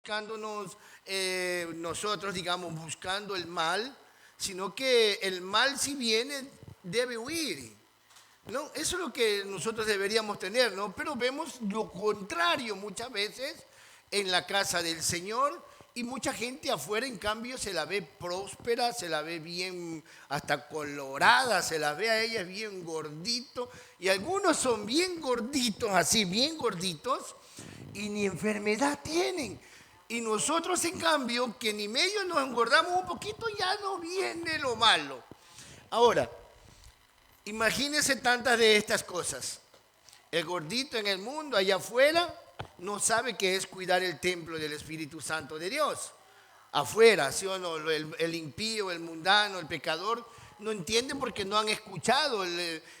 buscándonos nosotros, digamos, buscando el mal, sino que el mal si viene debe huir. ¿No? Eso es lo que nosotros deberíamos tener, ¿no? Pero vemos lo contrario muchas veces en la casa del Señor y mucha gente afuera, en cambio, se la ve próspera, se la ve bien, hasta colorada, se la ve a ellas bien gordito y algunos son bien gorditos, así, bien gorditos y ni enfermedad tienen. Y nosotros, en cambio, que ni medio nos engordamos un poquito, ya nos viene lo malo. Ahora, imagínense tantas de estas cosas. El gordito en el mundo, allá afuera, no sabe qué es cuidar el templo del Espíritu Santo de Dios. Afuera, ¿sí o no? El impío, el mundano, el pecador, no entienden porque no han escuchado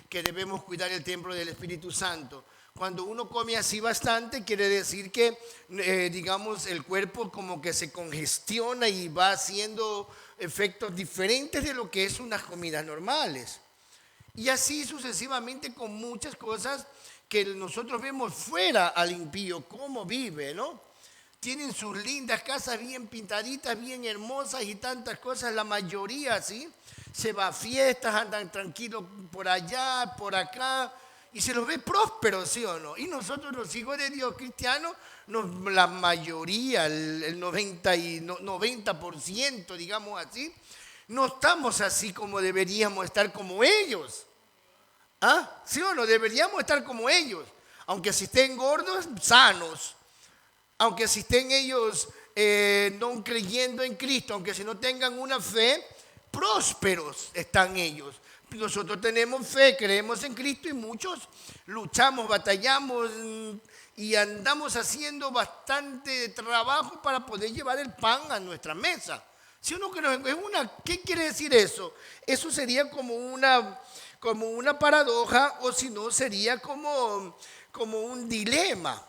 que debemos cuidar el templo del Espíritu Santo. Cuando uno come así bastante, quiere decir que, digamos, el cuerpo como que se congestiona y va haciendo efectos diferentes de lo que es unas comidas normales. Y así sucesivamente con muchas cosas que nosotros vemos fuera al impío, cómo vive, ¿no? Tienen sus lindas casas bien pintaditas, bien hermosas y tantas cosas, la mayoría, ¿sí? Se va a fiestas, andan tranquilos por allá, por acá, y se los ve prósperos, ¿sí o no? Y nosotros los hijos de Dios cristianos, la mayoría, el 90%, digamos así, no estamos así como deberíamos estar como ellos. ¿Ah? ¿Sí o no? Deberíamos estar como ellos. Aunque si estén gordos, sanos. Aunque si estén ellos no creyendo en Cristo, aunque si no tengan una fe, prósperos están ellos. Nosotros tenemos fe, creemos en Cristo y muchos luchamos, batallamos y andamos haciendo bastante trabajo para poder llevar el pan a nuestra mesa. Si uno cree, ¿qué quiere decir eso? Eso sería como una paradoja o si no sería como un dilema.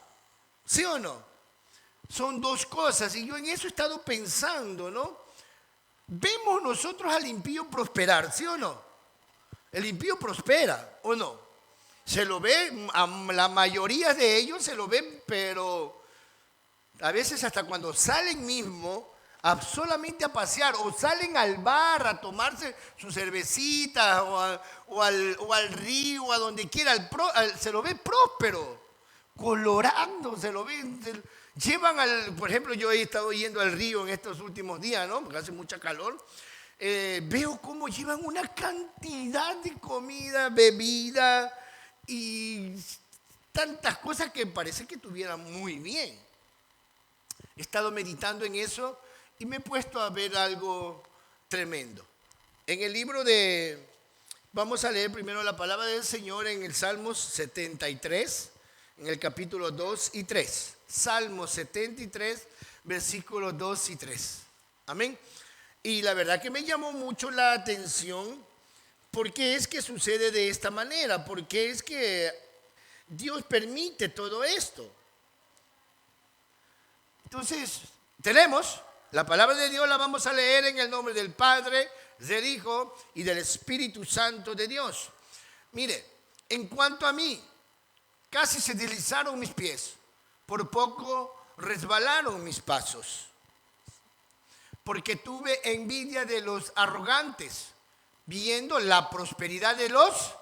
¿Sí o no? Son dos cosas y yo en eso he estado pensando, ¿no? Vemos nosotros al impío prosperar, ¿sí o no? El impío prospera, ¿o no? Se lo ve, a la mayoría de ellos se lo ven, pero a veces hasta cuando salen mismo solamente a pasear o salen al bar a tomarse su cervecita o al río, a donde quiera, se lo ve próspero, colorando, se lo ven. Llevan por ejemplo, yo he estado yendo al río en estos últimos días, ¿no? Porque hace mucha calor. Veo cómo llevan una cantidad de comida, bebida y tantas cosas que parece que estuvieran muy bien. He estado meditando en eso y me he puesto a ver algo tremendo. En el libro vamos a leer primero la palabra del Señor en el Salmos 73, en el capítulo 2 y 3. Salmos 73, versículos 2 y 3. Amén. Y la verdad que me llamó mucho la atención porque es que sucede de esta manera, porque es que Dios permite todo esto. Entonces, tenemos la palabra de Dios, la vamos a leer en el nombre del Padre, del Hijo y del Espíritu Santo de Dios. Mire, en cuanto a mí, casi se deslizaron mis pies, por poco resbalaron mis pasos, porque tuve envidia de los arrogantes, viendo la prosperidad de los,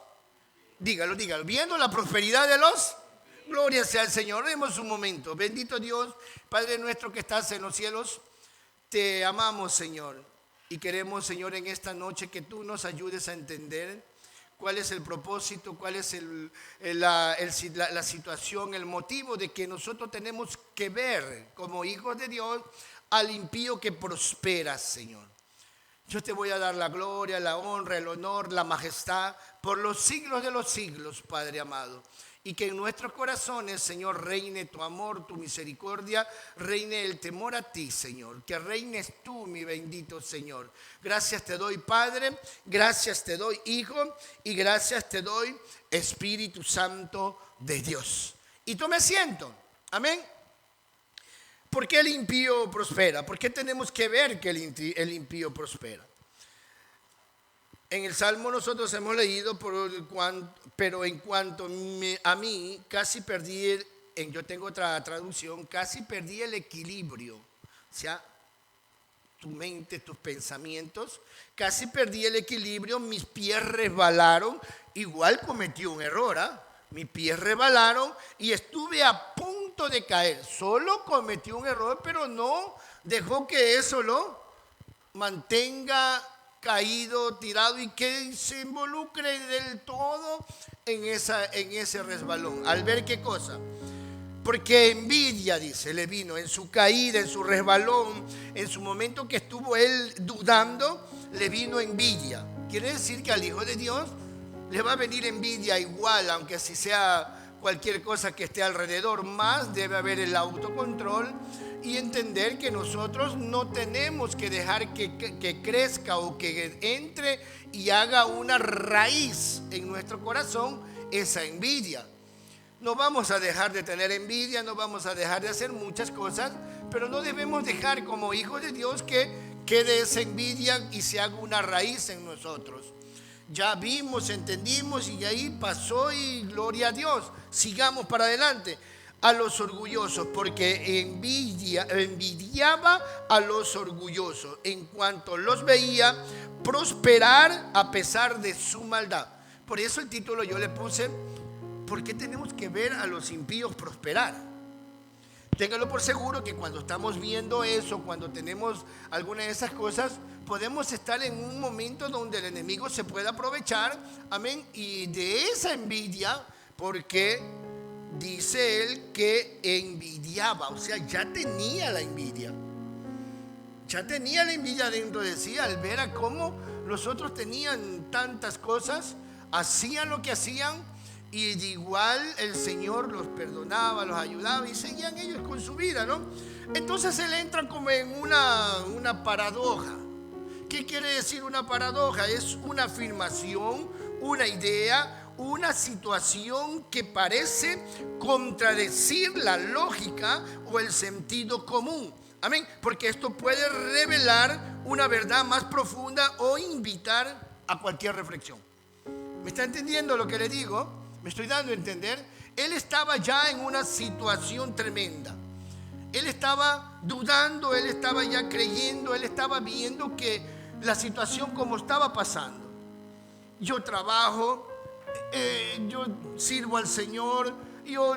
dígalo, viendo la prosperidad de los. Gloria sea al Señor. Demos un momento. Bendito Dios, Padre nuestro que estás en los cielos, te amamos, Señor. Y queremos, Señor, en esta noche que tú nos ayudes a entender cuál es el propósito, cuál es la situación, el motivo de que nosotros tenemos que ver como hijos de Dios al impío que prospera, Señor. Yo te voy a dar la gloria, la honra, el honor, la majestad por los siglos de los siglos, Padre amado. Y que en nuestros corazones, Señor, reine tu amor, tu misericordia, reine el temor a ti, Señor. Que reines tú, mi bendito Señor. Gracias te doy, Padre, gracias te doy, Hijo, y gracias te doy, Espíritu Santo de Dios. Y tome asiento. Amén. ¿Por qué el impío prospera? ¿Por qué tenemos que ver que el impío prospera? En el Salmo nosotros hemos leído, pero en cuanto a mí, casi perdí yo tengo otra traducción, casi perdí el equilibrio. O sea, tu mente, tus pensamientos, casi perdí el equilibrio, mis pies resbalaron, igual cometí un error, ¿ah? Mis pies resbalaron y estuve a punto de caer. Solo cometí un error, pero no dejó que eso lo mantenga caído, tirado y que se involucre del todo en ese resbalón. Al ver qué cosa. Porque envidia, dice, le vino en su caída, en su resbalón, en su momento que estuvo él dudando, le vino envidia. Quiere decir que al Hijo de Dios le va a venir envidia igual, aunque si sea cualquier cosa que esté alrededor, más debe haber el autocontrol y entender que nosotros no tenemos que dejar que crezca o que entre y haga una raíz en nuestro corazón esa envidia. No vamos a dejar de tener envidia, no vamos a dejar de hacer muchas cosas, pero no debemos dejar como hijos de Dios que quede esa envidia y se haga una raíz en nosotros. Ya vimos, entendimos y ahí pasó y gloria a Dios. Sigamos para adelante. A los orgullosos, porque envidiaba a los orgullosos en cuanto los veía prosperar a pesar de su maldad. Por eso el título yo le puse: ¿por qué tenemos que ver a los impíos prosperar? Téngalo por seguro que cuando estamos viendo eso, cuando tenemos alguna de esas cosas, podemos estar en un momento donde el enemigo se puede aprovechar, amén, y de esa envidia, porque dice él que envidiaba, o sea, ya tenía la envidia. Ya tenía la envidia dentro de sí al ver a cómo los otros tenían tantas cosas, hacían lo que hacían, y de igual el Señor los perdonaba, los ayudaba y seguían ellos con su vida, ¿no? Entonces él entra como en una paradoja. ¿Qué quiere decir una paradoja? Es una afirmación, una idea, una situación que parece contradecir la lógica o el sentido común. Amén. Porque esto puede revelar una verdad más profunda o invitar a cualquier reflexión. ¿Me está entendiendo lo que le digo? ¿Me estoy dando a entender? Él estaba ya en una situación tremenda. Él estaba dudando, él estaba ya creyendo, él estaba viendo que la situación como estaba pasando. Yo trabajo, yo sirvo al Señor, yo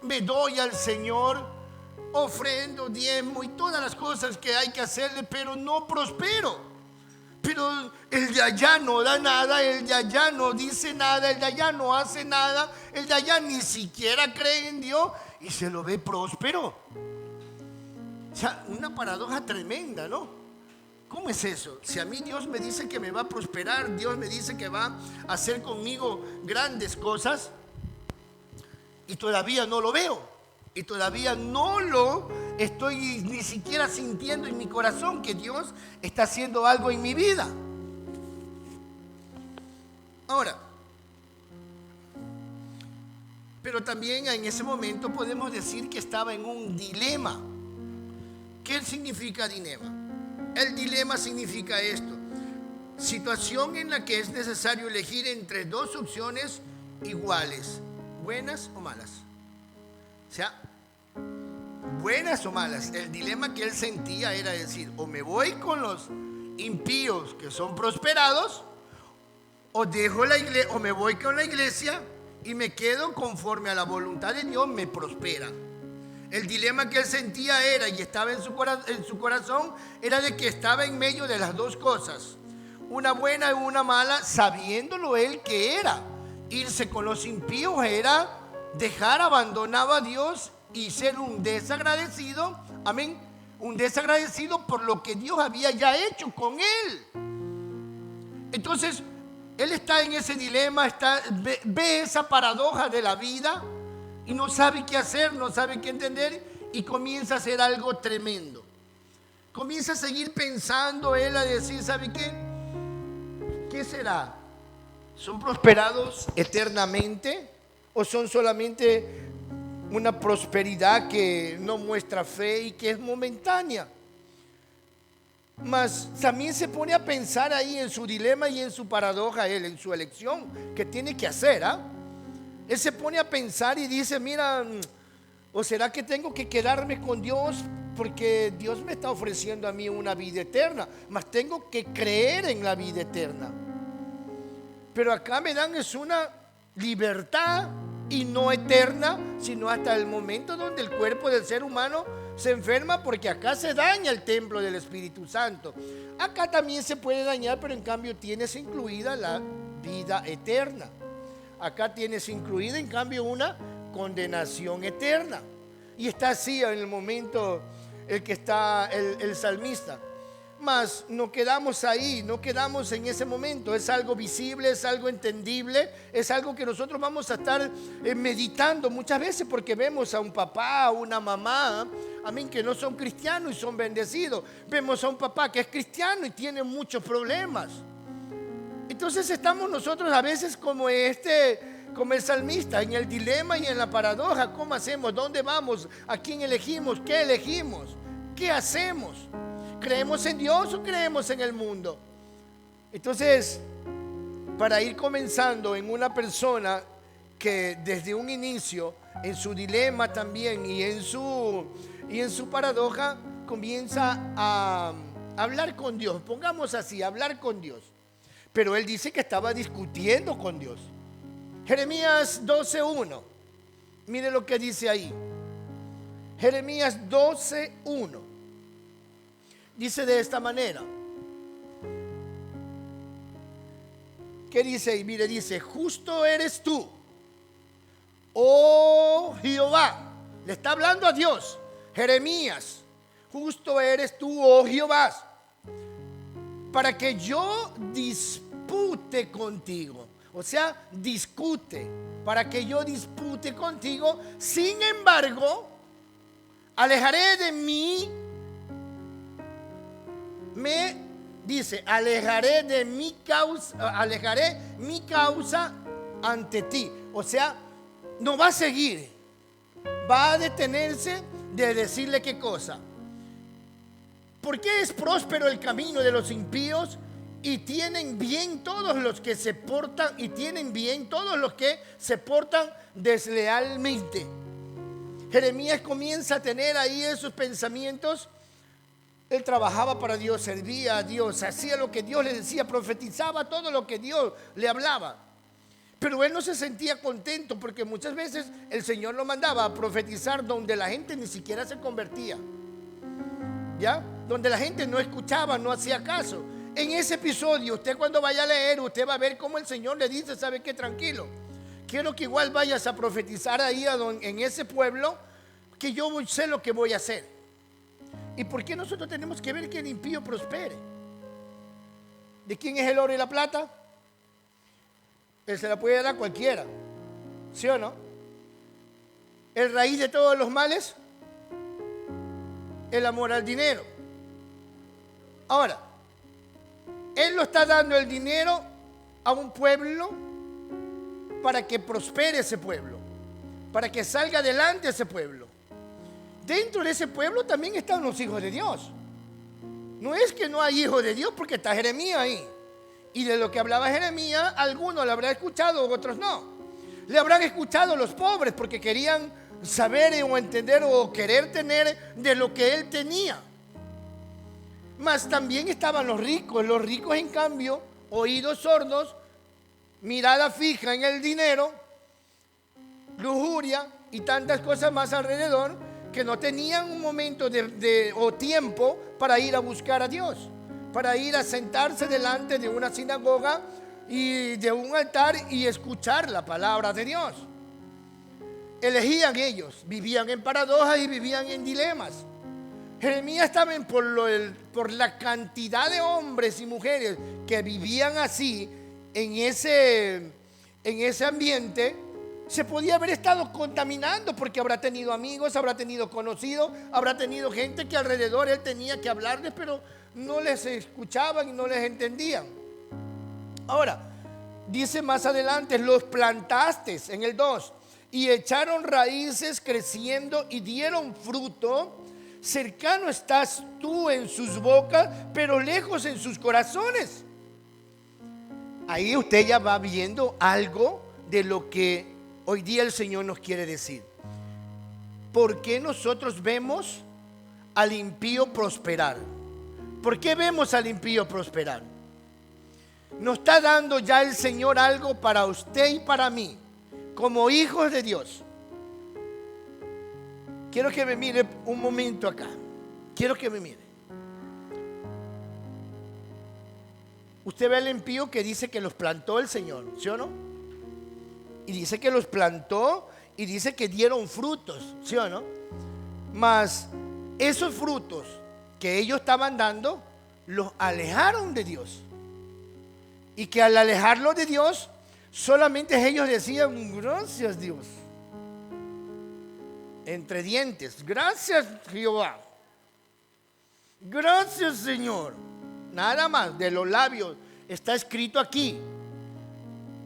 me doy al Señor, ofrendo, diezmo y todas las cosas que hay que hacerle, pero no prospero. Pero el de allá no da nada, el de allá no dice nada, el de allá no hace nada, el de allá ni siquiera cree en Dios y se lo ve próspero. O sea, una paradoja tremenda, ¿no? ¿Cómo es eso? Si a mí Dios me dice que me va a prosperar, Dios me dice que va a hacer conmigo grandes cosas y todavía no lo veo. Y todavía no lo estoy ni siquiera sintiendo en mi corazón que Dios está haciendo algo en mi vida. Ahora, pero también en ese momento podemos decir que estaba en un dilema. ¿Qué significa dilema? El dilema significa esto: situación en la que es necesario elegir entre dos opciones iguales, buenas o malas. O sea, buenas o malas. El dilema que él sentía era decir: o me voy con los impíos que son prosperados, o dejo la iglesia, o me voy con la iglesia y me quedo conforme a la voluntad de Dios, me prospera. El dilema que él sentía era, y estaba en su corazón, era de que estaba en medio de las dos cosas, una buena y una mala, sabiéndolo él que era. Irse con los impíos era dejar abandonado a Dios y ser un desagradecido, amén, un desagradecido por lo que Dios había ya hecho con él. Entonces, él está en ese dilema, ve esa paradoja de la vida y no sabe qué hacer, no sabe qué entender y comienza a hacer algo tremendo. Comienza a seguir pensando él, a decir: ¿sabe qué? ¿Qué será? ¿Son prosperados eternamente o son solamente una prosperidad que no muestra fe y que es momentánea? Mas también se pone a pensar ahí en su dilema y en su paradoja, él en su elección que tiene que hacer, Él se pone a pensar y dice, mira, ¿o será que tengo que quedarme con Dios? Porque Dios me está ofreciendo a mí una vida eterna, mas tengo que creer en la vida eterna. Pero acá me dan es una libertad y no eterna, sino hasta el momento donde el cuerpo del ser humano se enferma, porque acá se daña el templo del Espíritu Santo. Acá también se puede dañar, pero en cambio tienes incluida la vida eterna. Acá tienes incluida en cambio una condenación eterna. Y está así en el momento el que está el salmista. Mas no quedamos ahí, no quedamos en ese momento. Es algo visible, es algo entendible, es algo que nosotros vamos a estar meditando muchas veces, porque vemos a un papá, a una mamá, amén, que no son cristianos y son bendecidos. Vemos a un papá que es cristiano y tiene muchos problemas. Entonces estamos nosotros a veces como el salmista, en el dilema y en la paradoja. ¿Cómo hacemos? ¿Dónde vamos? ¿A quién elegimos? ¿Qué elegimos? ¿Qué hacemos? ¿Creemos en Dios o creemos en el mundo? Entonces, para ir comenzando en una persona que desde un inicio, en su dilema también y en su paradoja, comienza a hablar con Dios. Pongamos así, hablar con Dios. Pero él dice que estaba discutiendo con Dios. Jeremías 12:1. Mire lo que dice ahí. Jeremías 12:1. Dice de esta manera. ¿Qué dice ahí? Mire, dice, justo eres tú, oh Jehová. Le está hablando a Dios. Jeremías, justo eres tú, oh Jehová, para que yo dispute contigo. O sea, discute, para que yo dispute contigo. Sin embargo, alejaré de mí, alejaré mi causa ante ti. O sea, no va a seguir, va a detenerse de decirle qué cosa. ¿Por qué es próspero el camino de los impíos? Y tienen bien todos los que se portan, deslealmente. Jeremías comienza a tener ahí esos pensamientos. Él trabajaba para Dios, servía a Dios, hacía lo que Dios le decía, profetizaba todo lo que Dios le hablaba. Pero él no se sentía contento, porque muchas veces el Señor lo mandaba a profetizar donde la gente ni siquiera se convertía, ¿ya? Donde la gente no escuchaba, no hacía caso. En ese episodio, usted cuando vaya a leer, usted va a ver cómo el Señor le dice, ¿sabe qué? Tranquilo, quiero que igual vayas a profetizar ahí en ese pueblo, que yo sé lo que voy a hacer. ¿Y por qué nosotros tenemos que ver que el impío prospere? ¿De quién es el oro y la plata? Él se la puede dar a cualquiera, ¿sí o no? ¿El raíz de todos los males? El amor al dinero. Ahora, Él lo está dando el dinero a un pueblo para que prospere ese pueblo, para que salga adelante ese pueblo. Dentro de ese pueblo también están los hijos de Dios. No es que no hay hijos de Dios, porque está Jeremías ahí. Y de lo que hablaba Jeremías, algunos lo habrán escuchado, otros no. Le habrán escuchado los pobres, porque querían saber o entender o querer tener de lo que él tenía. Mas también estaban los ricos en cambio, oídos sordos, mirada fija en el dinero, lujuria y tantas cosas más alrededor, que no tenían un momento o tiempo para ir a buscar a Dios, para ir a sentarse delante de una sinagoga y de un altar y escuchar la palabra de Dios. Elegían ellos, vivían en paradojas y vivían en dilemas. Jeremías también, por la cantidad de hombres y mujeres que vivían así en ese ambiente, se podía haber estado contaminando, porque habrá tenido amigos, habrá tenido conocidos, habrá tenido gente que alrededor él tenía que hablarles, pero no les escuchaban y no les entendían. Ahora, dice más adelante, los plantaste en el 2 y echaron raíces creciendo y dieron fruto. Cercano estás tú en sus bocas, pero lejos en sus corazones. Ahí usted ya va viendo algo de lo que hoy día el Señor nos quiere decir: ¿por qué nosotros vemos al impío prosperar? ¿Por qué vemos al impío prosperar? Nos está dando ya el Señor algo para usted y para mí, como hijos de Dios. Quiero que me mire un momento acá. Quiero que me mire. Usted ve al impío que dice que los plantó el Señor, ¿sí o no? Y dice que los plantó y dice que dieron frutos, ¿sí o no? Mas esos frutos que ellos estaban dando los alejaron de Dios. Y que al alejarlos de Dios, solamente ellos decían: gracias, Dios. Entre dientes: gracias, Jehová. Gracias, Señor. Nada más, de los labios. Está escrito aquí.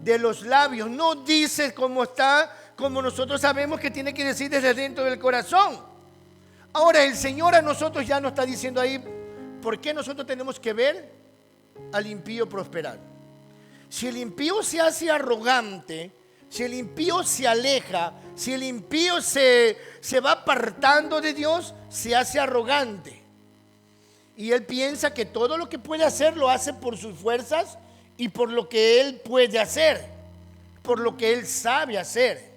De los labios. No dice como está, como nosotros sabemos que tiene que decir desde dentro del corazón. Ahora el Señor a nosotros ya nos está diciendo ahí: ¿por qué nosotros tenemos que ver al impío prosperar? Si el impío se hace arrogante, si el impío se aleja, si el impío se va apartando de Dios, se hace arrogante. Y él piensa que todo lo que puede hacer lo hace por sus fuerzas y por lo que él puede hacer, por lo que él sabe hacer.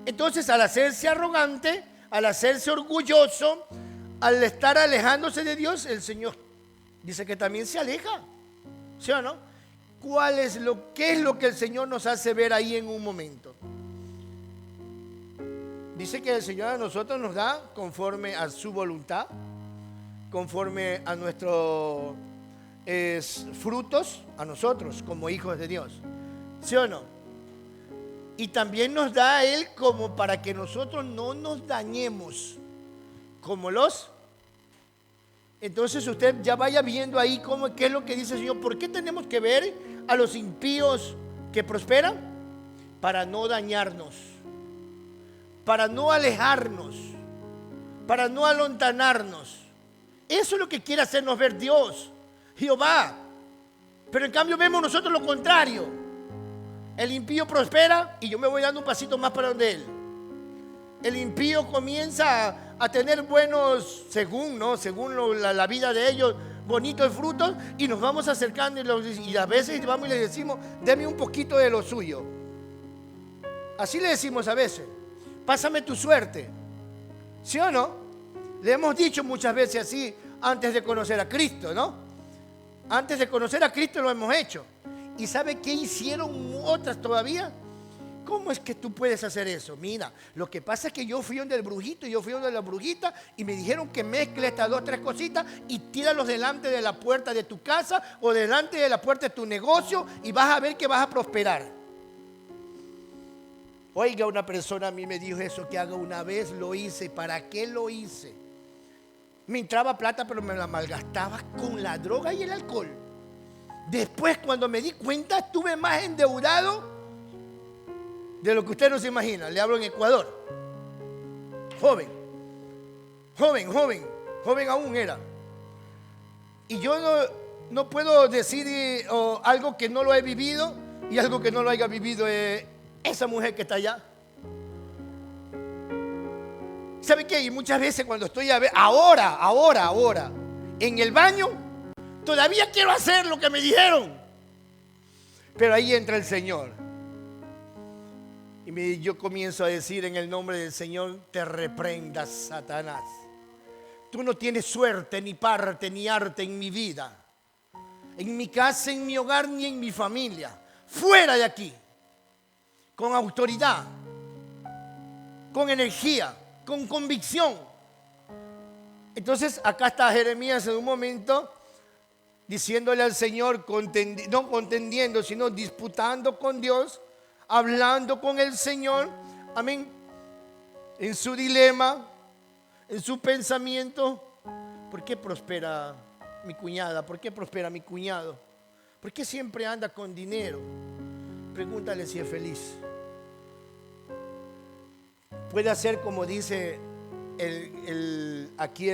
Entonces, al hacerse arrogante, al hacerse orgulloso, al estar alejándose de Dios, el Señor dice que también se aleja, ¿sí o no? ¿Qué es lo que el Señor nos hace ver ahí en un momento? Dice que el Señor a nosotros nos da conforme a su voluntad, conforme a nuestros frutos, a nosotros como hijos de Dios, ¿sí o no? Y también nos da a Él como para que nosotros no nos dañemos como los. Entonces usted ya vaya viendo ahí qué es lo que dice el Señor. ¿Por qué tenemos que ver a los impíos que prosperan? Para no dañarnos, para no alejarnos, para no alontanarnos. Eso es lo que quiere hacernos ver Dios, Jehová. Pero en cambio vemos nosotros lo contrario. El impío prospera y yo me voy dando un pasito más para donde él. El impío comienza a tener buenos, según la vida de ellos, bonitos frutos, y nos vamos acercando y a veces vamos y le decimos: deme un poquito de lo suyo. Así le decimos a veces: pásame tu suerte, ¿sí o no? Le hemos dicho muchas veces así antes de conocer a Cristo, ¿no? Antes de conocer a Cristo lo hemos hecho. ¿Y sabe qué hicieron otras todavía? ¿Cómo es que tú puedes hacer eso? Mira, lo que pasa es que yo fui donde el brujito, yo fui donde la brujita y me dijeron que mezcle estas 2 o 3 cositas y tíralos delante de la puerta de tu casa o delante de la puerta de tu negocio y vas a ver que vas a prosperar. Oiga, una persona a mí me dijo eso, que haga una vez, lo hice. ¿Para qué lo hice? Me entraba plata, pero me la malgastaba con la droga y el alcohol. Después, cuando me di cuenta, estuve más endeudado de lo que usted no se imagina. Le hablo en Ecuador. Joven aún era. Y yo no puedo decir algo que no lo he vivido y algo que no lo haya vivido esa mujer que está allá. ¿Sabe qué? Y muchas veces cuando estoy ahora, en el baño, todavía quiero hacer lo que me dijeron. Pero ahí entra el Señor. Y yo comienzo a decir: en el nombre del Señor, te reprendas, Satanás. Tú no tienes suerte, ni parte, ni arte en mi vida, en mi casa, en mi hogar, ni en mi familia. Fuera de aquí. Con autoridad, con energía, con convicción. Entonces acá está Jeremías en un momento diciéndole al Señor, no contendiendo, sino disputando con Dios, hablando con el Señor, amén, en su dilema, en su pensamiento. ¿Por qué prospera mi cuñada? ¿Por qué prospera mi cuñado? ¿Por qué siempre anda con dinero? Pregúntale si es feliz. Puede hacer como dice aquí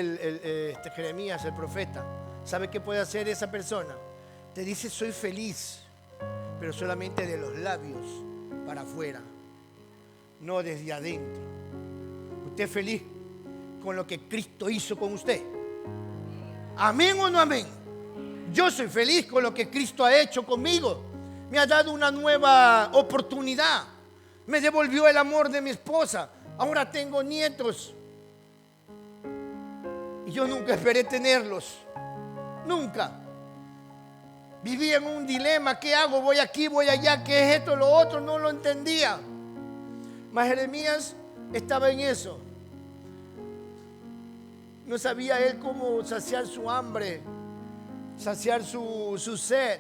Jeremías, el profeta. ¿Sabe qué puede hacer esa persona? Te dice: soy feliz, pero solamente de los labios para afuera. no desde adentro. ¿Usted es feliz con lo que Cristo hizo con usted? ¿Amén o no amén? Yo soy feliz con lo que Cristo ha hecho conmigo. Me ha dado una nueva oportunidad. Me devolvió el amor de mi esposa. Ahora tengo nietos. Y yo nunca esperé tenerlos. Nunca. Vivía en un dilema. ¿Qué hago? Voy aquí, voy allá. ¿Qué es esto, lo otro? No lo entendía. Mas Jeremías estaba en eso. No sabía él cómo saciar su hambre, saciar su sed.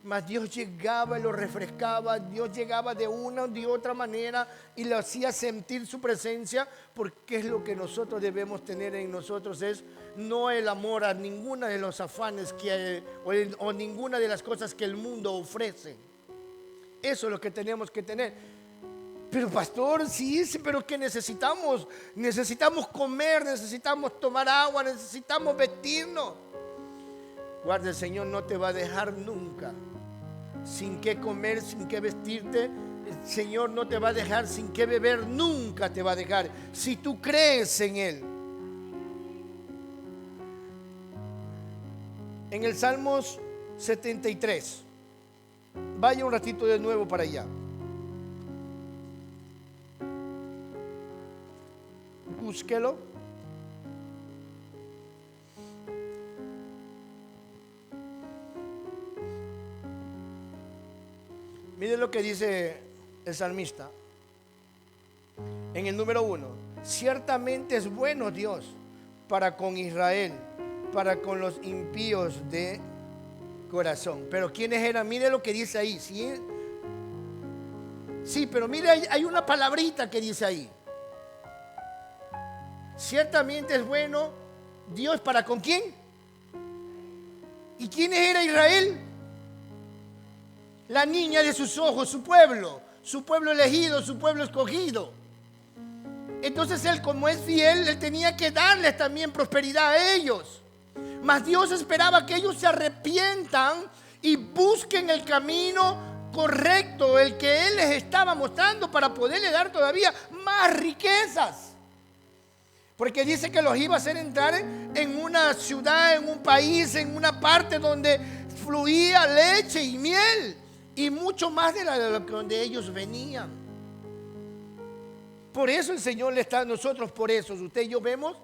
Mas Dios llegaba y lo refrescaba. Dios llegaba de una o de otra manera y le hacía sentir su presencia, porque es lo que nosotros debemos tener en nosotros, es no el amor a ninguna de los afanes o ninguna de las cosas que el mundo ofrece. Eso es lo que tenemos que tener. Pero pastor, sí, pero ¿qué necesitamos? Necesitamos comer, necesitamos tomar agua, necesitamos vestirnos. Guarda, el Señor no te va a dejar nunca sin qué comer, sin qué vestirte. El Señor no te va a dejar sin qué beber, nunca te va a dejar, si tú crees en Él. En el Salmos 73, vaya un ratito de nuevo para allá. Búsquelo. Mire lo que dice el salmista en el número 1. Ciertamente es bueno Dios para con Israel, para con los impíos de corazón. Pero ¿quiénes eran? Mire lo que dice ahí. Sí, pero mire, hay una palabrita que dice ahí. Ciertamente es bueno Dios para con quién. ¿Y quién era Israel? La niña de sus ojos, su pueblo elegido, su pueblo escogido. Entonces él, como es fiel, él tenía que darles también prosperidad a ellos. Mas Dios esperaba que ellos se arrepientan y busquen el camino correcto, el que él les estaba mostrando, para poderle dar todavía más riquezas. Porque dice que los iba a hacer entrar en una ciudad, en un país, en una parte donde fluía leche y miel, y mucho más de donde ellos venían. Por eso el Señor le está a nosotros, por eso usted y yo vemos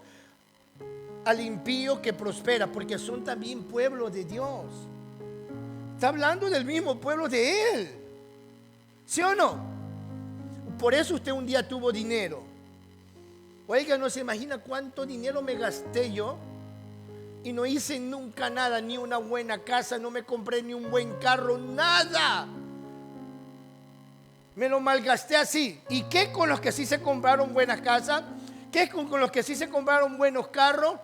al impío que prospera, porque son también pueblo de Dios. Está hablando del mismo pueblo de Él, ¿sí o no? Por eso usted un día tuvo dinero. Oiga, no se imagina cuánto dinero me gasté yo y no hice nunca nada, ni una buena casa, no me compré ni un buen carro, nada. Me lo malgasté así. ¿Y qué con los que sí se compraron buenas casas? ¿Qué con los que sí se compraron buenos carros?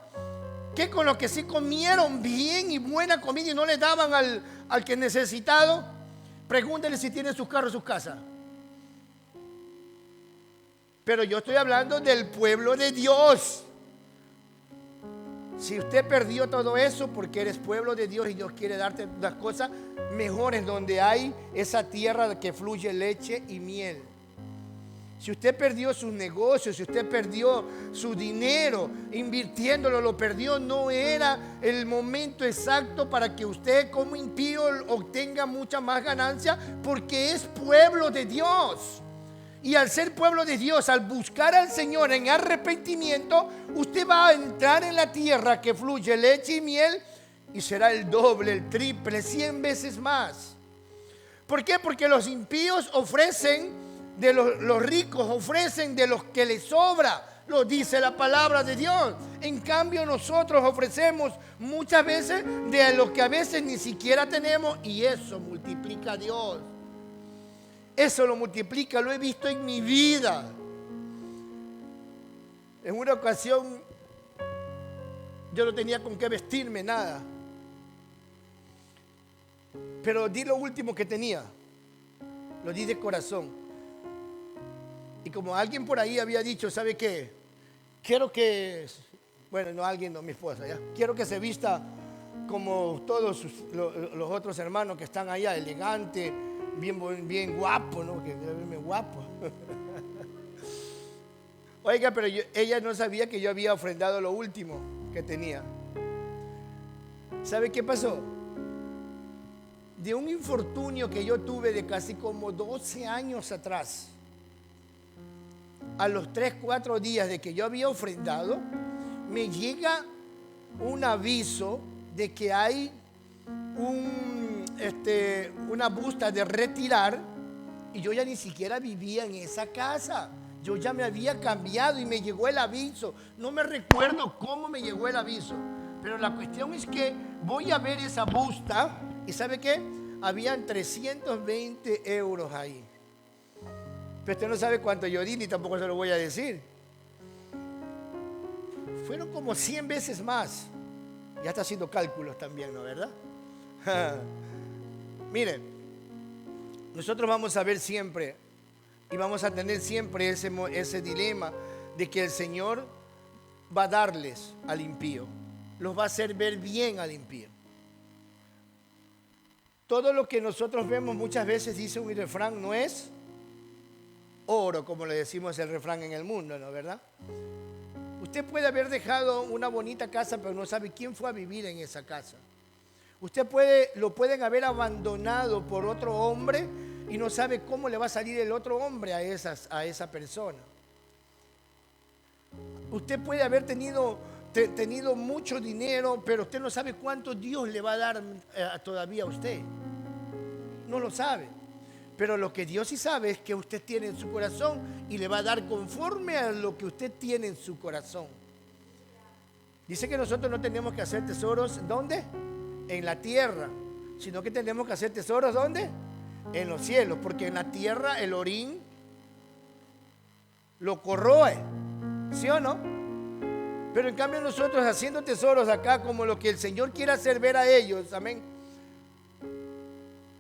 ¿Qué con los que sí comieron bien y buena comida y no le daban al que necesitado? Pregúntele si tienen sus carros, sus casas. Pero yo estoy hablando del pueblo de Dios. Si usted perdió todo eso porque eres pueblo de Dios y Dios quiere darte las cosas mejores donde hay esa tierra que fluye leche y miel. Si usted perdió sus negocios, si usted perdió su dinero invirtiéndolo, lo perdió, no era el momento exacto para que usted como impío obtenga mucha más ganancia, porque es pueblo de Dios. Y al ser pueblo de Dios, al buscar al Señor en arrepentimiento, usted va a entrar en la tierra que fluye leche y miel, y será el doble, el triple, 100 veces más. ¿Por qué? Porque los impíos ofrecen de los ricos, ofrecen de los que les sobra, lo dice la palabra de Dios. En cambio nosotros ofrecemos muchas veces de lo que a veces ni siquiera tenemos, y eso multiplica a Dios. Eso lo multiplica, lo he visto en mi vida. En una ocasión yo no tenía con qué vestirme, nada. Pero di lo último que tenía. Lo di de corazón. Y como alguien por ahí había dicho, ¿sabe qué? Quiero que, bueno, no alguien, no mi esposa, ¿ya? Quiero que se vista como todos los otros hermanos que están allá, elegante, bien guapo, ¿no? Que debe verme guapo. Oiga, pero ella no sabía que yo había ofrendado lo último que tenía. ¿Sabe qué pasó? De un infortunio que yo tuve de casi como 12 años atrás, a los 3, 4 días de que yo había ofrendado, me llega un aviso de que hay una busta de retirar, y yo ya ni siquiera vivía en esa casa. Yo ya me había cambiado y me llegó el aviso. No me recuerdo cómo me llegó el aviso, pero la cuestión es que voy a ver esa busta y ¿sabe qué? Habían 320 euros ahí. Pero usted no sabe cuánto yo di, ni tampoco se lo voy a decir. Fueron como 100 veces más. Ya está haciendo cálculos también, ¿no? ¿Verdad? Miren, nosotros vamos a ver siempre y vamos a tener siempre ese dilema de que el Señor va a darles al impío, los va a hacer ver bien al impío. Todo lo que nosotros vemos muchas veces, dice un refrán, no es oro, como le decimos el refrán en el mundo, ¿no? ¿Verdad? Usted puede haber dejado una bonita casa, pero no sabe quién fue a vivir en esa casa. Lo pueden haber abandonado por otro hombre y no sabe cómo le va a salir el otro hombre a esa persona. Usted puede haber tenido mucho dinero, pero usted no sabe cuánto Dios le va a dar todavía a usted. No lo sabe. Pero lo que Dios sí sabe es que usted tiene en su corazón y le va a dar conforme a lo que usted tiene en su corazón. Dice que nosotros no tenemos que hacer tesoros, ¿dónde? En la tierra, sino que tenemos que hacer tesoros, ¿dónde? En los cielos, porque en la tierra el orín lo corroe, ¿sí o no? Pero en cambio nosotros haciendo tesoros acá, como lo que el Señor quiere hacer ver a ellos, amén,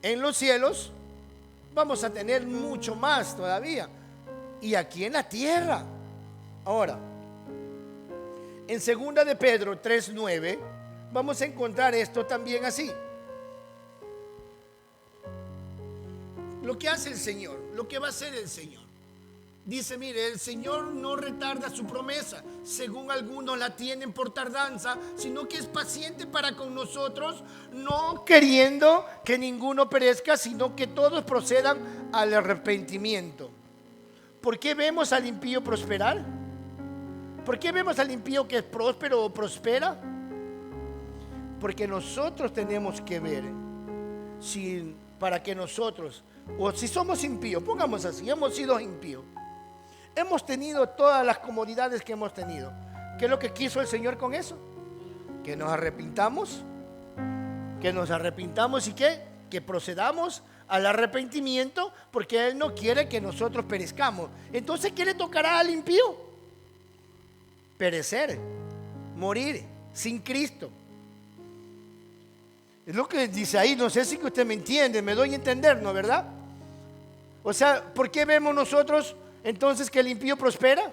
en los cielos vamos a tener mucho más todavía, y aquí en la tierra. Ahora, en 2 de Pedro 3:9 vamos a encontrar esto también así. Lo que hace el Señor, lo que va a hacer el Señor. Dice, mire, el Señor no retarda su promesa, según algunos la tienen por tardanza, sino que es paciente para con nosotros, no queriendo que ninguno perezca, sino que todos procedan al arrepentimiento. ¿Por qué vemos al impío prosperar? ¿Por qué vemos al impío que es próspero o prospera? Porque nosotros tenemos que ver para que nosotros, o si somos impíos, pongamos así, hemos sido impíos, hemos tenido todas las comodidades que hemos tenido. ¿Qué es lo que quiso el Señor con eso? Que nos arrepintamos, y que procedamos al arrepentimiento, porque Él no quiere que nosotros perezcamos. Entonces, ¿qué le tocará al impío? Perecer, morir sin Cristo. Es lo que dice ahí, no sé si que usted me entiende, me doy a entender, ¿no? ¿Verdad? O sea, ¿por qué vemos nosotros entonces que el impío prospera?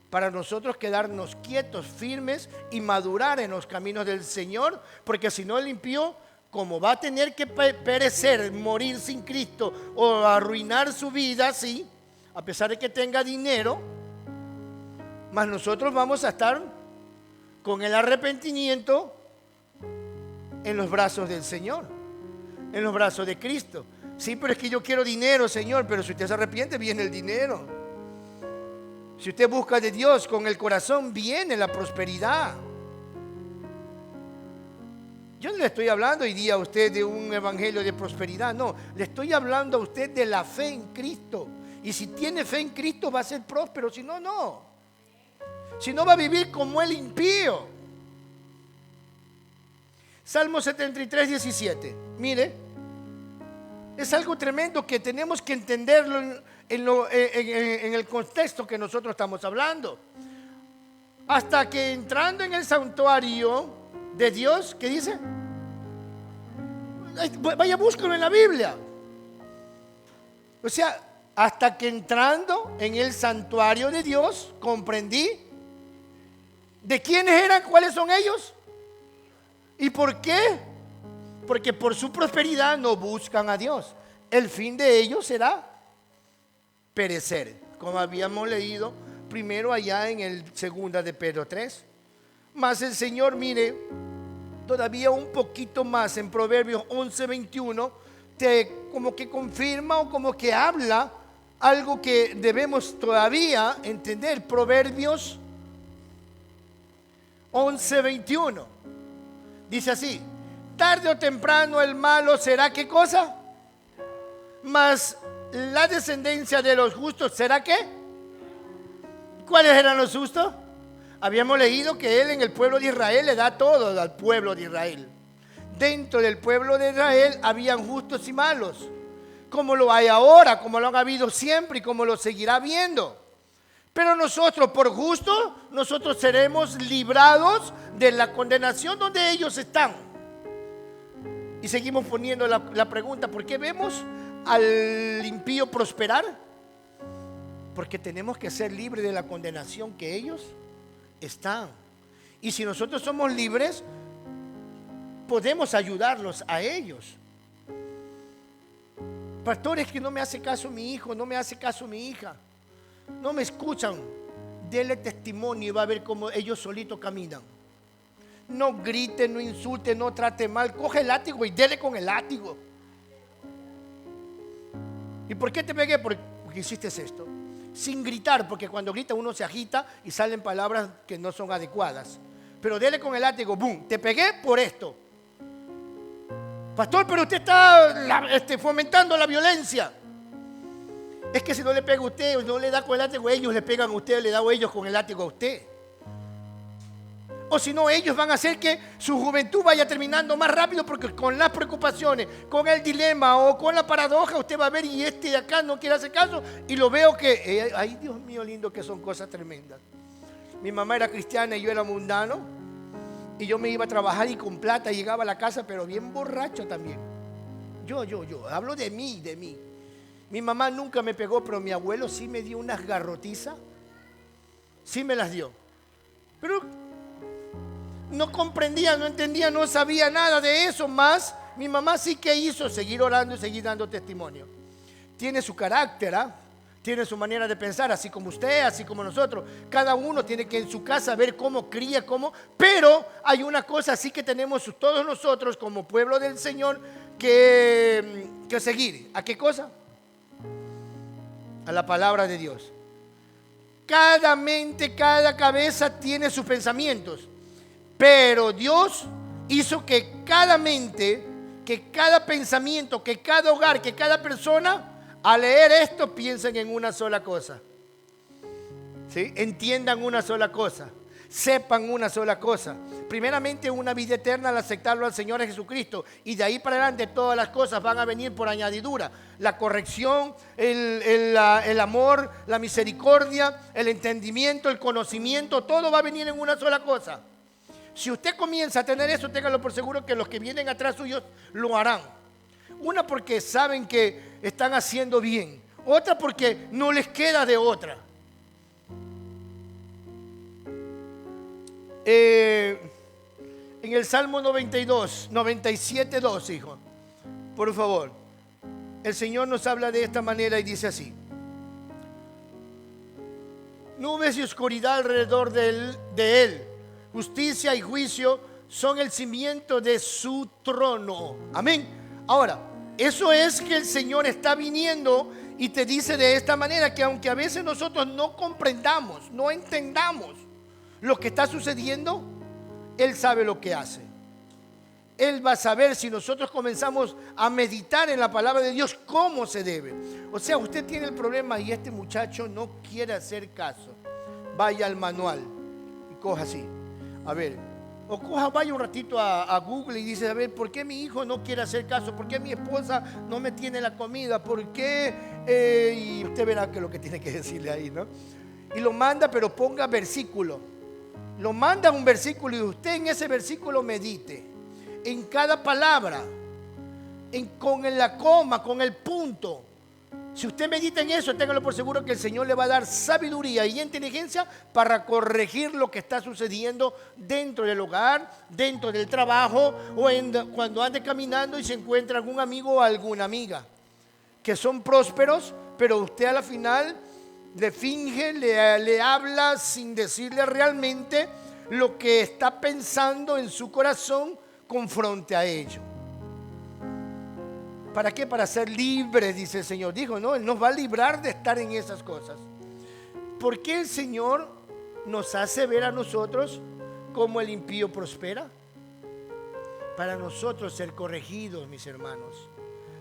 Para nosotros quedarnos quietos, firmes y madurar en los caminos del Señor, porque si no el impío, como va a tener que perecer, morir sin Cristo o arruinar su vida, sí, a pesar de que tenga dinero, mas nosotros vamos a estar con el arrepentimiento en los brazos del Señor, en los brazos de Cristo. Sí, pero es que yo quiero dinero, Señor, pero si usted se arrepiente, viene el dinero. Si usted busca de Dios con el corazón, viene la prosperidad. Yo no le estoy hablando hoy día a usted de un evangelio de prosperidad, no, le estoy hablando a usted de la fe en Cristo. Y si tiene fe en Cristo va a ser próspero, si no, no. Si no, va a vivir como el impío. Salmo 73, 17. Mire, es algo tremendo que tenemos que entenderlo en el contexto que nosotros estamos hablando. Hasta que entrando en el santuario de Dios, ¿qué dice? Vaya, búscalo en la Biblia. O sea, hasta que entrando en el santuario de Dios, comprendí de quiénes eran, cuáles son ellos. ¿Y por qué? Porque por su prosperidad no buscan a Dios. El fin de ellos será perecer, como habíamos leído primero allá en el 2 de Pedro 3. Mas el Señor, mire, todavía un poquito más en Proverbios 11:21, como que confirma o como que habla algo que debemos todavía entender. Proverbios 11:21 dice así: tarde o temprano el malo será, ¿qué cosa? Mas la descendencia de los justos será, ¿qué? ¿Cuáles eran los justos? Habíamos leído que Él en el pueblo de Israel le da todo al pueblo de Israel. Dentro del pueblo de Israel habían justos y malos, como lo hay ahora, como lo han habido siempre y como lo seguirá habiendo. Pero nosotros, por justo, nosotros seremos librados de la condenación donde ellos están. Y seguimos poniendo la pregunta: ¿por qué vemos al impío prosperar? Porque tenemos que ser libres de la condenación que ellos están. Y si nosotros somos libres, podemos ayudarlos a ellos. Pastores, que no me hace caso mi hijo, no me hace caso mi hija, no me escuchan. Dele testimonio y va a ver cómo ellos solitos caminan. No grite, no insulte, no trate mal. Coge el látigo y dele con el látigo. ¿Y por qué te pegué? Porque hiciste esto. Sin gritar, porque cuando grita uno se agita y salen palabras que no son adecuadas. Pero dele con el látigo, ¡boom! Te pegué por esto. Pastor, pero usted está fomentando la violencia. Es que si no le pega a usted, no le da con el látigo, ellos le pegan a usted, le da a ellos con el látigo a usted. O si no, ellos van a hacer que su juventud vaya terminando más rápido, porque con las preocupaciones, con el dilema o con la paradoja, usted va a ver, y este de acá no quiere hacer caso, y lo veo que, ay Dios mío lindo, que son cosas tremendas. Mi mamá era cristiana y yo era mundano, y yo me iba a trabajar y con plata llegaba a la casa, pero bien borracho también. Yo, hablo de mí. Mi mamá nunca me pegó, pero mi abuelo sí me dio unas garrotizas, sí me las dio. Pero no comprendía, no entendía, no sabía nada de eso. Más mi mamá sí que hizo seguir orando y seguir dando testimonio. Tiene su carácter, tiene su manera de pensar, así como usted, así como nosotros. Cada uno tiene que en su casa ver cómo cría, pero hay una cosa así que tenemos todos nosotros como pueblo del Señor que seguir. ¿A qué cosa? A la palabra de Dios. Cada mente, cada cabeza tiene sus pensamientos. Pero Dios hizo que cada mente, que cada pensamiento, que cada hogar, que cada persona, al leer esto, piensen en una sola cosa. ¿Sí? Entiendan una sola cosa. Sepan una sola cosa. Primeramente, una vida eterna al aceptarlo al Señor Jesucristo. Y de ahí para adelante todas las cosas van a venir por añadidura. La corrección, el amor, la misericordia, el entendimiento, el conocimiento, todo va a venir en una sola cosa. Si usted comienza a tener eso, téngalo por seguro que los que vienen atrás suyos lo harán. Una, porque saben que están haciendo bien. Otra, porque no les queda de otra. En el Salmo 97:2, hijo, por favor, el Señor nos habla de esta manera y dice así: nubes y oscuridad alrededor de él, justicia y juicio son el cimiento de su trono. Amén. Ahora, eso es que el Señor está viniendo y te dice de esta manera, que aunque a veces nosotros no comprendamos, no entendamos lo que está sucediendo, Él sabe lo que hace. Él va a saber, si nosotros comenzamos a meditar en la palabra de Dios, cómo se debe. O sea, usted tiene el problema y este muchacho no quiere hacer caso. Vaya al manual y coja así. A ver, o vaya un ratito a Google y dice: a ver, ¿por qué mi hijo no quiere hacer caso? ¿Por qué mi esposa no me tiene la comida? ¿Por qué? Y usted verá que es lo que tiene que decirle ahí, ¿no? Y lo manda, pero ponga versículo. Lo manda un versículo y usted en ese versículo medite. En cada palabra, con la coma, con el punto. Si usted medita en eso, téngalo por seguro que el Señor le va a dar sabiduría y inteligencia para corregir lo que está sucediendo dentro del hogar, dentro del trabajo, o cuando ande caminando y se encuentra algún amigo o alguna amiga que son prósperos, pero usted a la final le finge, le habla sin decirle realmente lo que está pensando en su corazón confronte a ello. ¿Para qué? Para ser libres, dice el Señor. Dijo, no, Él nos va a librar de estar en esas cosas. ¿Por qué el Señor nos hace ver a nosotros cómo el impío prospera? Para nosotros ser corregidos, mis hermanos.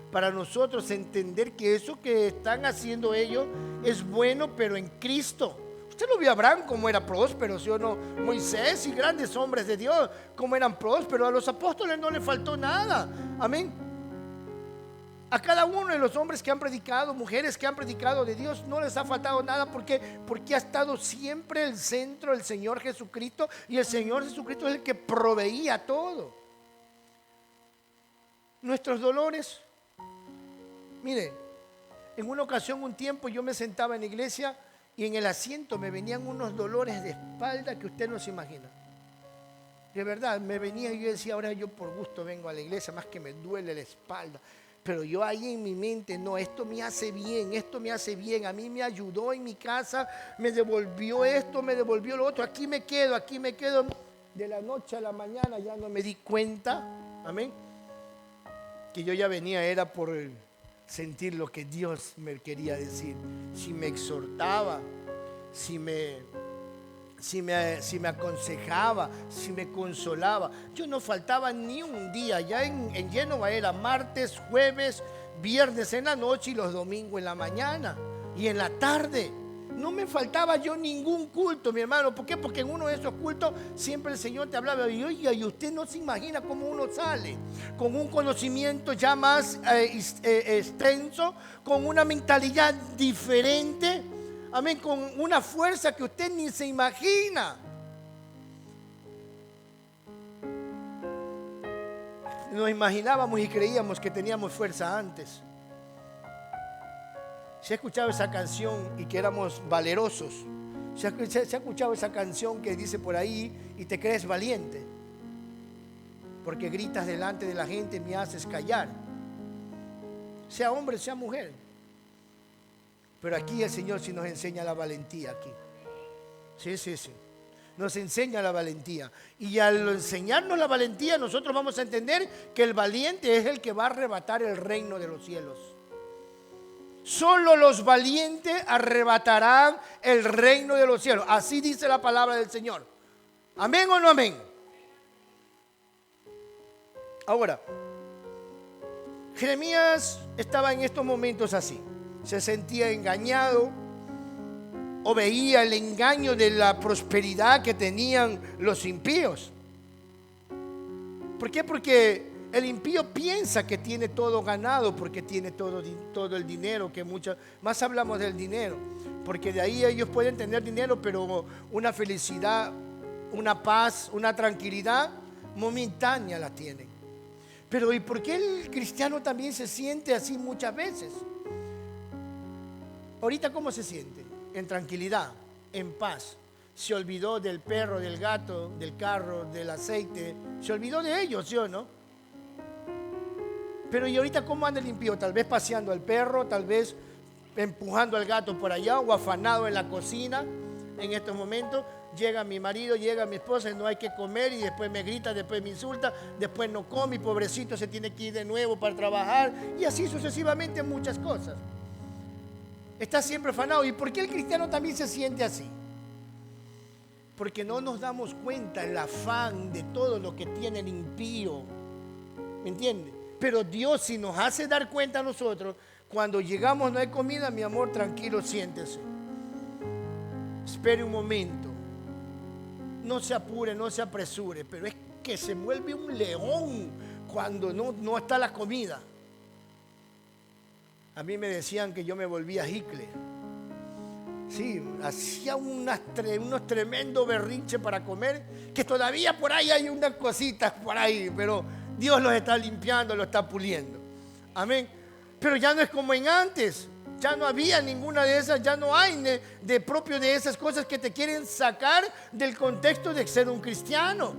Para nosotros entender que eso que están haciendo ellos es bueno, pero en Cristo. Usted lo vio a Abraham como era próspero, ¿sí o no? Moisés y grandes hombres de Dios como eran prósperos. A los apóstoles no les faltó nada. Amén. A cada uno de los hombres que han predicado, mujeres que han predicado de Dios, no les ha faltado nada. ¿Por qué? Porque ha estado siempre el centro el Señor Jesucristo, y el Señor Jesucristo es el que proveía todo. Nuestros dolores. Mire, en una ocasión, un tiempo, yo me sentaba en la iglesia y en el asiento me venían unos dolores de espalda que usted no se imagina. De verdad, me venía y yo decía, ahora yo por gusto vengo a la iglesia, más que me duele la espalda. Pero yo ahí en mi mente, no, esto me hace bien, a mí me ayudó en mi casa, me devolvió esto, me devolvió lo otro, aquí me quedo. De la noche a la mañana ya no me di cuenta, amén, que yo ya venía, era por sentir lo que Dios me quería decir. Si me exhortaba, si me aconsejaba, si me consolaba, yo no faltaba ni un día. Ya en Génova era martes, jueves, viernes en la noche y los domingos en la mañana y en la tarde. No me faltaba yo ningún culto, mi hermano. ¿Por qué? Porque en uno de esos cultos siempre el Señor te hablaba y oiga, y usted no se imagina cómo uno sale con un conocimiento ya más extenso, con una mentalidad diferente, amén, con una fuerza que usted ni se imagina. Nos imaginábamos y creíamos que teníamos fuerza antes. ¿Se ha escuchado esa canción y que éramos valerosos? ¿Se ha escuchado esa canción que dice por ahí y te crees valiente? Porque gritas delante de la gente, me haces callar. Sea hombre, sea mujer. Pero aquí el Señor sí nos enseña la valentía aquí. Sí. Nos enseña la valentía. Y al enseñarnos la valentía, nosotros vamos a entender que el valiente es el que va a arrebatar el reino de los cielos. Solo los valientes arrebatarán el reino de los cielos. Así dice la palabra del Señor. ¿Amén o no amén? Ahora, Jeremías estaba en estos momentos así. Se sentía engañado o veía el engaño de la prosperidad que tenían los impíos. ¿Por qué? Porque el impío piensa que tiene todo ganado, porque tiene todo el dinero, que más hablamos del dinero, porque de ahí ellos pueden tener dinero, pero una felicidad, una paz, una tranquilidad momentánea la tienen. Pero ¿y por qué el cristiano también se siente así muchas veces? Ahorita, ¿cómo se siente? En tranquilidad, en paz. Se olvidó del perro, del gato, del carro, del aceite. Se olvidó de ellos, ¿sí o no? Pero ¿y ahorita cómo anda el impío? Tal vez paseando al perro, tal vez empujando al gato por allá o afanado en la cocina. En estos momentos llega mi marido, llega mi esposa y no hay que comer y después me grita, después me insulta, después no come y pobrecito se tiene que ir de nuevo para trabajar y así sucesivamente muchas cosas. Está siempre afanado. ¿Y por qué el cristiano también se siente así? Porque no nos damos cuenta el afán de todo lo que tiene el impío. ¿Me entiende? Pero Dios sí nos hace dar cuenta a nosotros. Cuando llegamos no hay comida, mi amor, tranquilo, siéntese. Espere un momento. No se apure, no se apresure. Pero es que se vuelve un león cuando no está la comida. A mí me decían que yo me volvía Hitler. Sí, hacía unos tremendos berrinches para comer, que todavía por ahí hay unas cositas por ahí, pero Dios los está limpiando, los está puliendo. Amén. Pero ya no es como en antes. Ya no había ninguna de esas, ya no hay de propio de esas cosas que te quieren sacar del contexto de ser un cristiano,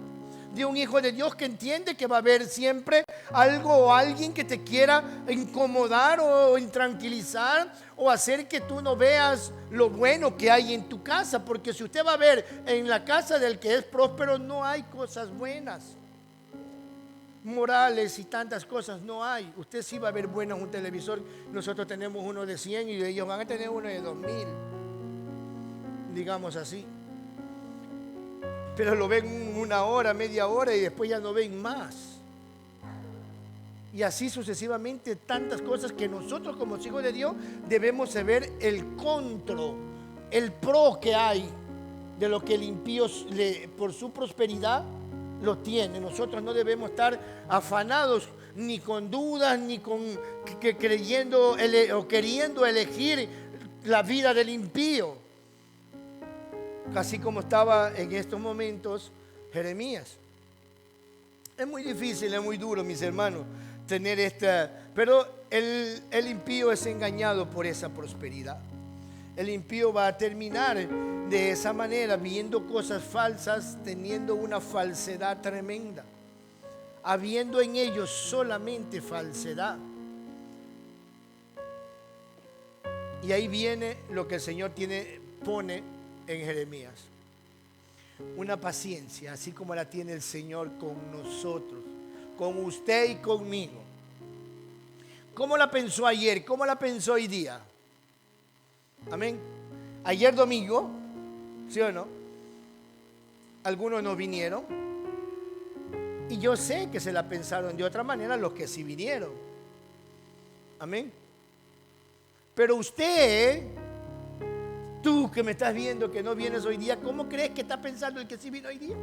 de un hijo de Dios que entiende que va a haber siempre algo o alguien que te quiera incomodar o intranquilizar o hacer que tú no veas lo bueno que hay en tu casa. Porque si usted va a ver en la casa del que es próspero, no hay cosas buenas, morales y tantas cosas no hay. Usted sí va a ver buenos un televisor. Nosotros tenemos uno de 100 y ellos van a tener uno de 2000, digamos así. Pero lo ven una hora, media hora y después ya no ven más. Y así sucesivamente tantas cosas que nosotros como hijos de Dios debemos saber el contro, el pro que hay de lo que el impío por su prosperidad lo tiene. Nosotros no debemos estar afanados ni con dudas ni con creyendo o queriendo elegir la vida del impío. Así como estaba en estos momentos Jeremías. Es muy difícil, es muy duro, mis hermanos, tener pero el impío es engañado por esa prosperidad. El impío va a terminar de esa manera, viendo cosas falsas, teniendo una falsedad tremenda, habiendo en ellos solamente falsedad. Y ahí viene lo que el Señor pone en Jeremías. Una paciencia, así como la tiene el Señor con nosotros, con usted y conmigo. ¿Cómo la pensó ayer? ¿Cómo la pensó hoy día? Amén. Ayer domingo, ¿sí o no? Algunos no vinieron. Y yo sé que se la pensaron de otra manera los que sí vinieron. Amén. Pero usted, tú que me estás viendo que no vienes hoy día, ¿cómo crees que está pensando el que sí vino hoy día?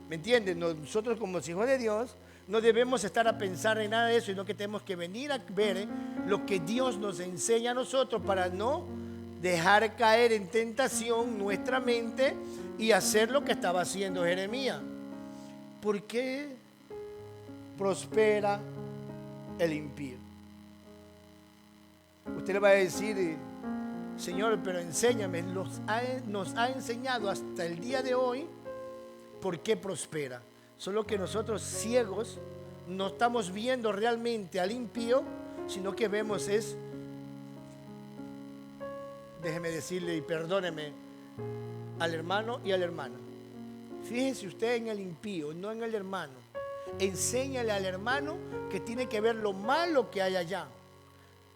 ¿Me entiendes? Nosotros como hijos de Dios no debemos estar a pensar en nada de eso, sino que tenemos que venir a ver lo que Dios nos enseña a nosotros para no dejar caer en tentación nuestra mente y hacer lo que estaba haciendo Jeremías. ¿Por qué prospera el impío? Usted le va a decir, Señor, pero enséñame. Nos ha enseñado hasta el día de hoy por qué prospera. Solo que nosotros ciegos no estamos viendo realmente al impío, sino que vemos déjeme decirle y perdóneme, al hermano y a la hermana. Fíjese usted en el impío, no en el hermano. Enséñale al hermano que tiene que ver lo malo que hay allá.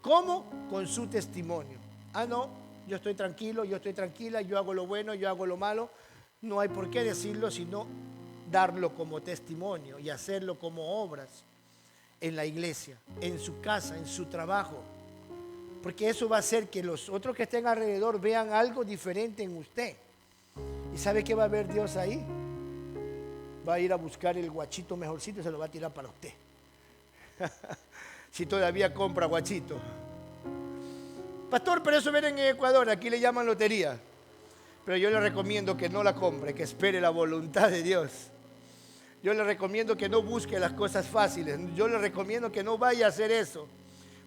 ¿Cómo? Con su testimonio. Ah, no, yo estoy tranquilo, yo estoy tranquila, yo hago lo bueno, yo hago lo malo. No hay por qué decirlo, sino darlo como testimonio y hacerlo como obras en la iglesia, en su casa, en su trabajo. Porque eso va a hacer que los otros que estén alrededor vean algo diferente en usted. ¿Y sabe qué va a ver Dios ahí? Va a ir a buscar el guachito mejorcito y se lo va a tirar para usted. Si todavía compra guachito. Pastor, pero eso ven en Ecuador, aquí le llaman lotería. Pero yo le recomiendo que no la compre, que espere la voluntad de Dios. Yo le recomiendo que no busque las cosas fáciles. Yo le recomiendo que no vaya a hacer eso.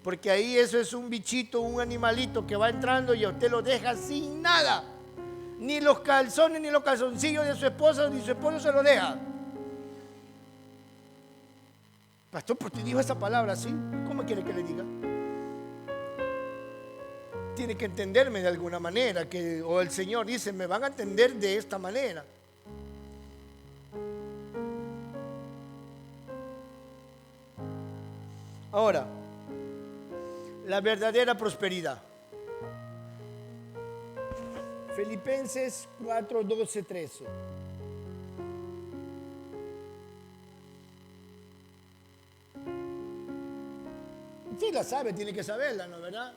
Porque ahí eso es un bichito, un animalito que va entrando y a usted lo deja sin nada. Ni los calzones, ni los calzoncillos de su esposa, ni su esposo se lo deja. Pastor, ¿por qué dijo esa palabra así? ¿Cómo quiere que le diga? Tiene que entenderme de alguna manera, o el Señor dice, me van a entender de esta manera. Ahora, la verdadera prosperidad. Filipenses 4, 12, 13. Sí la sabe, tiene que saberla, ¿no, verdad?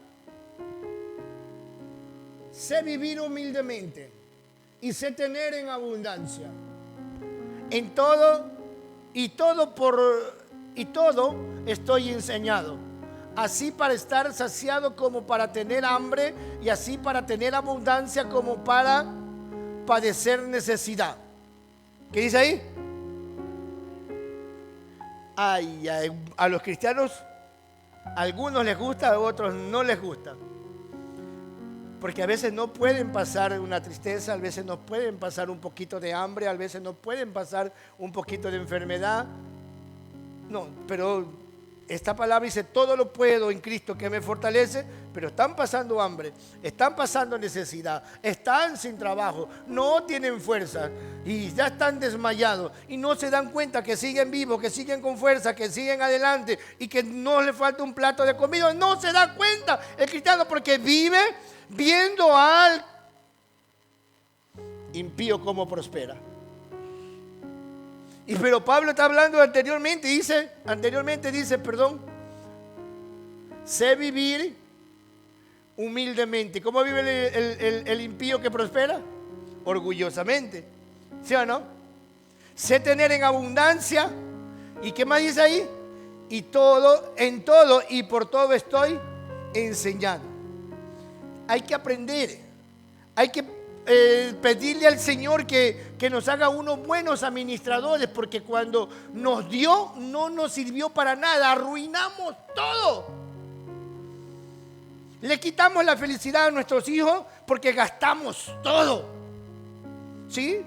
Sé vivir humildemente y sé tener en abundancia. En todo estoy enseñado. Así para estar saciado como para tener hambre, y así para tener abundancia como para padecer necesidad. ¿Qué dice ahí? Ay, a los cristianos, a algunos les gusta, a otros no les gusta. Porque a veces no pueden pasar una tristeza, a veces no pueden pasar un poquito de hambre, a veces no pueden pasar un poquito de enfermedad. No, pero esta palabra dice, todo lo puedo en Cristo que me fortalece, pero están pasando hambre, están pasando necesidad, están sin trabajo, no tienen fuerza y ya están desmayados y no se dan cuenta que siguen vivos, que siguen con fuerza, que siguen adelante y que no le falta un plato de comida. No se da cuenta el cristiano porque vive viendo al impío cómo prospera. Y pero Pablo está hablando anteriormente dice, sé vivir humildemente. ¿Cómo vive el impío que prospera? Orgullosamente. ¿Sí o no? Sé tener en abundancia. ¿Y qué más dice ahí? Y todo, en todo y por todo estoy enseñando. Hay que aprender. Hay que pedirle al Señor que nos haga unos buenos administradores, porque cuando nos dio no nos sirvió para nada, arruinamos todo. Le quitamos la felicidad a nuestros hijos porque gastamos todo. ¿Sí?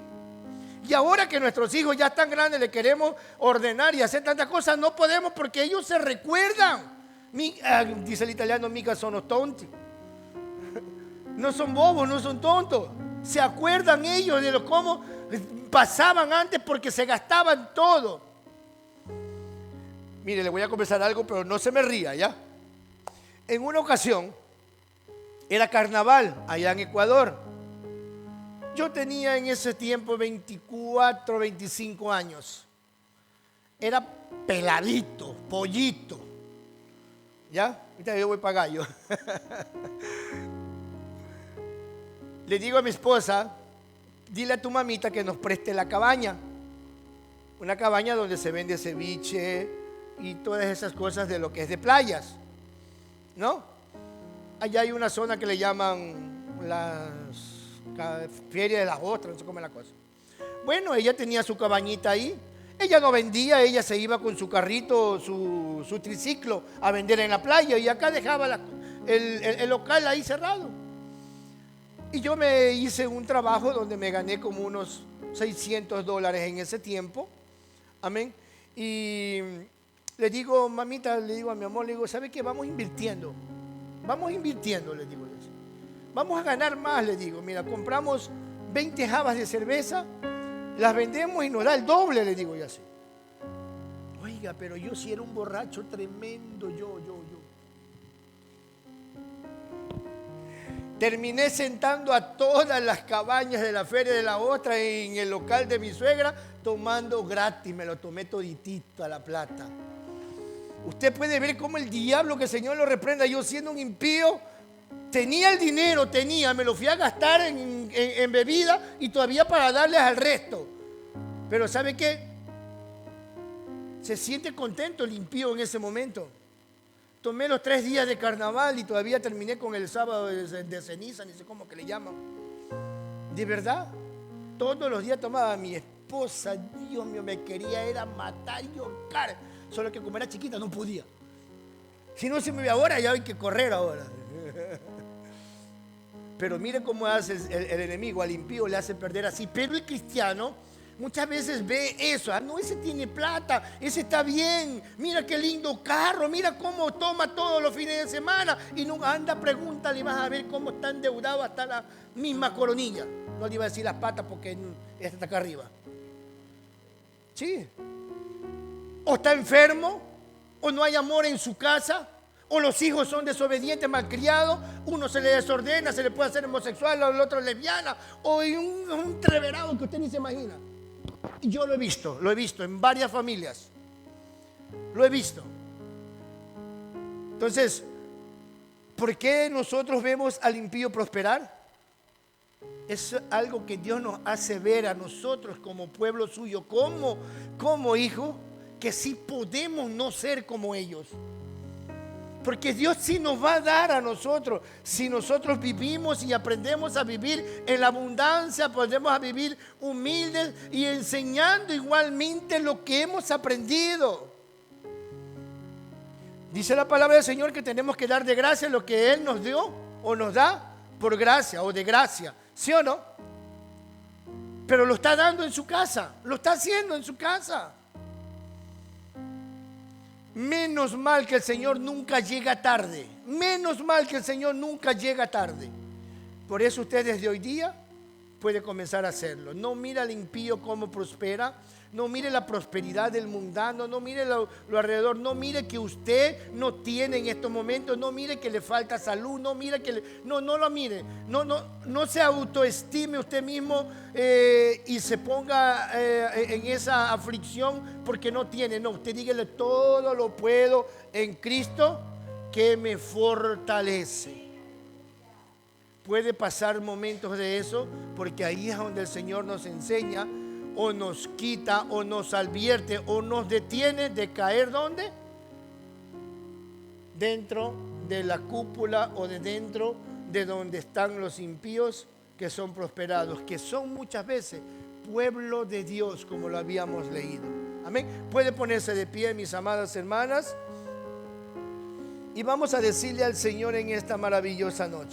Y ahora que nuestros hijos ya están grandes, le queremos ordenar y hacer tantas cosas, no podemos porque ellos se recuerdan. Dice el italiano, mica sono tonti. No son bobos, no son tontos. Se acuerdan ellos de cómo pasaban antes porque se gastaban todo. Mire, le voy a confesar algo, pero no se me ría, ¿ya? En una ocasión, era carnaval allá en Ecuador. Yo tenía en ese tiempo 24, 25 años. Era peladito, pollito. ¿Ya? Ahorita yo voy para gallo. Le digo a mi esposa, dile a tu mamita que nos preste la cabaña. Una cabaña donde se vende ceviche y todas esas cosas de lo que es de playas, ¿no? Allá hay una zona que le llaman las Feria de las Ostras, no sé cómo es la cosa. Bueno, ella tenía su cabañita ahí. Ella no vendía, ella se iba con su carrito, su triciclo a vender en la playa y acá dejaba el local ahí cerrado. Y yo me hice un trabajo donde me gané como unos $600 en ese tiempo. Amén. Y le digo, mamita, le digo a mi amor, le digo, ¿sabe qué? Vamos invirtiendo, le digo. Vamos a ganar más, le digo. Mira, compramos 20 jabas de cerveza, las vendemos y nos da el doble, le digo yo así. Oiga, pero yo sí era un borracho tremendo, yo. Terminé sentando a todas las cabañas de la Feria de la Ostra en el local de mi suegra, tomando gratis, me lo tomé toditito a la plata. Usted puede ver cómo el diablo, que el Señor lo reprenda, yo siendo un impío, tenía el dinero, me lo fui a gastar en bebida y todavía para darles al resto. Pero ¿sabe qué? Se siente contento el impío en ese momento. Tomé los 3 días de carnaval y todavía terminé con el sábado de ceniza, ni sé cómo que le llaman. De verdad, todos los días tomaba. Mi esposa, Dios mío, me quería era matar y ahorcar. Solo que como era chiquita no podía. Si no se me ve ahora, ya hay que correr ahora. Pero mire cómo hace el enemigo, al impío le hace perder así. Pero el cristiano muchas veces ve eso. No, ese tiene plata, ese está bien. Mira qué lindo carro, mira cómo toma todos los fines de semana. Y no anda, pregúntale y vas a ver cómo está endeudado hasta la misma coronilla. No le iba a decir las patas porque esta está acá arriba. Sí. O está enfermo, o no hay amor en su casa, o los hijos son desobedientes, malcriados, uno se le desordena, se le puede hacer homosexual, el otro lesbiana, o un treverado que usted ni se imagina. Y yo lo he visto en varias familias. Lo he visto. Entonces, ¿por qué nosotros vemos al impío prosperar? Es algo que Dios nos hace ver a nosotros como pueblo suyo, como hijo, que sí podemos no ser como ellos. Porque Dios sí nos va a dar a nosotros. Si nosotros vivimos y aprendemos a vivir en la abundancia, aprendemos a vivir humildes y enseñando igualmente lo que hemos aprendido. Dice la palabra del Señor que tenemos que dar de gracia lo que Él nos dio o nos da por gracia o de gracia. ¿Sí o no? Pero lo está dando en su casa, lo está haciendo en su casa. Menos mal que el Señor nunca llega tarde. Menos mal que el Señor nunca llega tarde. Por eso usted desde hoy día puede comenzar a hacerlo. No mire al impío cómo prospera. No mire la prosperidad del mundano. No mire lo alrededor. No mire que usted no tiene en estos momentos. No mire que le falta salud. No mire que no lo mire. No se autoestime usted mismo y se ponga en esa aflicción porque no tiene. No, usted dígale: todo lo puedo en Cristo que me fortalece. Puede pasar momentos de eso, porque ahí es donde el Señor nos enseña, o nos quita, o nos advierte, o nos detiene de caer. ¿Dónde? Dentro de la cúpula, o de dentro de donde están los impíos que son prosperados, que son muchas veces pueblo de Dios, como lo habíamos leído. Amén. Puede ponerse de pie, mis amadas hermanas, y vamos a decirle al Señor en esta maravillosa noche: